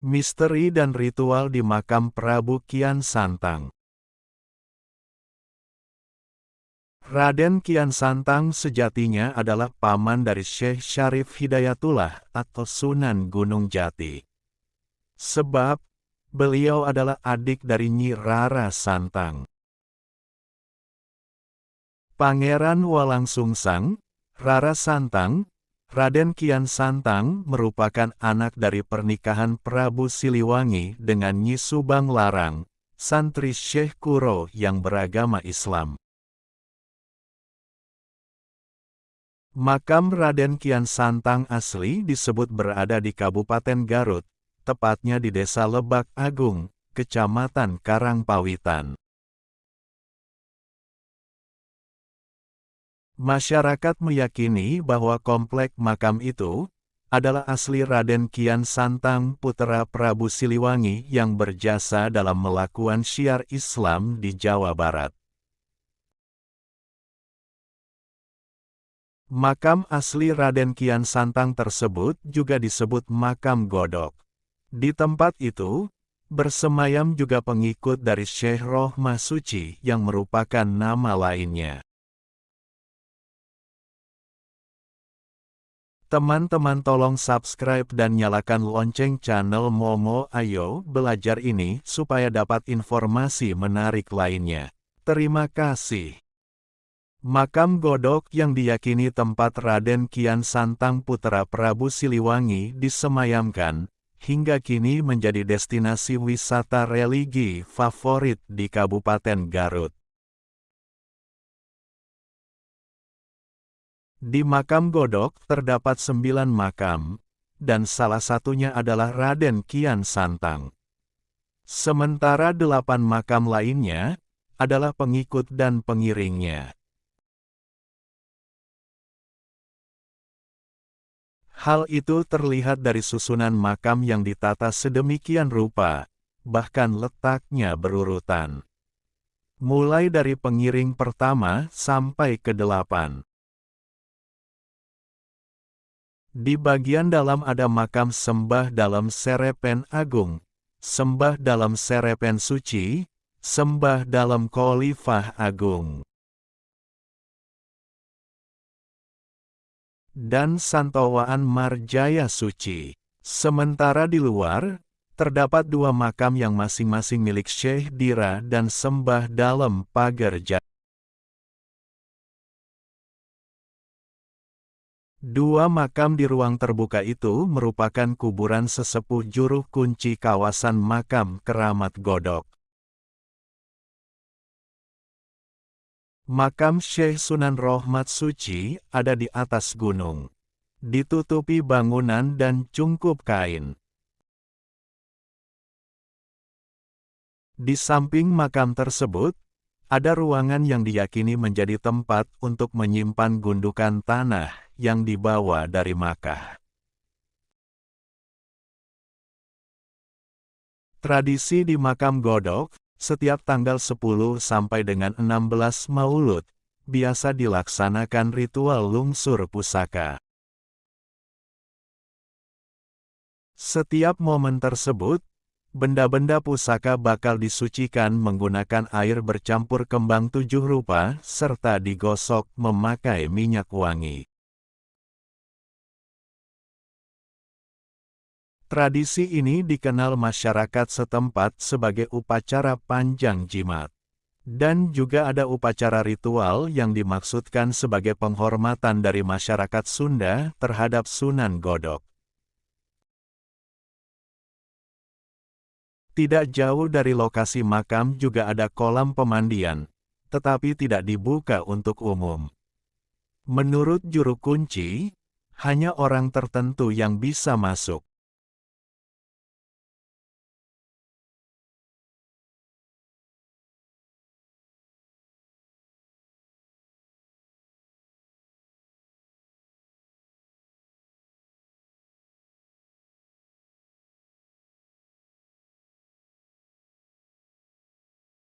Misteri dan ritual di makam Prabu Kian Santang. Raden Kian Santang sejatinya adalah paman dari Syekh Syarif Hidayatullah atau Sunan Gunung Jati. Sebab, beliau adalah adik dari Nyi Rara Santang. Pangeran Walangsungsang, Rara Santang, Raden Kian Santang merupakan anak dari pernikahan Prabu Siliwangi dengan Nyi Subang Larang, santri Syekh Kuro yang beragama Islam. Makam Raden Kian Santang asli disebut berada di Kabupaten Garut, tepatnya di Desa Lebak Agung, Kecamatan Karangpawitan. Masyarakat meyakini bahwa komplek makam itu adalah asli Raden Kian Santang putra Prabu Siliwangi yang berjasa dalam melakukan syiar Islam di Jawa Barat. Makam asli Raden Kian Santang tersebut juga disebut makam Godok. Di tempat itu, bersemayam juga pengikut dari Syekh Rohmah Suci yang merupakan nama lainnya. Teman-teman tolong subscribe dan nyalakan lonceng channel Momo Ayo Belajar ini supaya dapat informasi menarik lainnya. Terima kasih. Makam Godok yang diyakini tempat Raden Kian Santang putra Prabu Siliwangi disemayamkan, hingga kini menjadi destinasi wisata religi favorit di Kabupaten Garut. Di makam Godok terdapat 9 makam, dan salah satunya adalah Raden Kian Santang. Sementara 8 makam lainnya adalah pengikut dan pengiringnya. Hal itu terlihat dari susunan makam yang ditata sedemikian rupa, bahkan letaknya berurutan. Mulai dari pengiring pertama sampai ke-8. Di bagian dalam ada makam Sembah Dalam Serepen Agung, Sembah Dalam Serepen Suci, Sembah Dalam Khalifah Agung, dan Santowaan Marjaya Suci. Sementara di luar, terdapat 2 makam yang masing-masing milik Syekh Dira dan Sembah Dalam Pagar Jati. 2 makam di ruang terbuka itu merupakan kuburan sesepuh juru kunci kawasan makam Keramat Godok. Makam Syekh Sunan Rohmat Suci ada di atas gunung, ditutupi bangunan dan cungkup kain. Di samping makam tersebut, ada ruangan yang diyakini menjadi tempat untuk menyimpan gundukan tanah yang dibawa dari Makkah. Tradisi di makam Godok, setiap tanggal 10 sampai dengan 16 Maulud, biasa dilaksanakan ritual lungsur pusaka. Setiap momen tersebut, benda-benda pusaka bakal disucikan menggunakan air bercampur kembang 7 rupa serta digosok memakai minyak wangi. Tradisi ini dikenal masyarakat setempat sebagai upacara panjang jimat. Dan juga ada upacara ritual yang dimaksudkan sebagai penghormatan dari masyarakat Sunda terhadap Sunan Godok. Tidak jauh dari lokasi makam juga ada kolam pemandian, tetapi tidak dibuka untuk umum. Menurut juru kunci, hanya orang tertentu yang bisa masuk.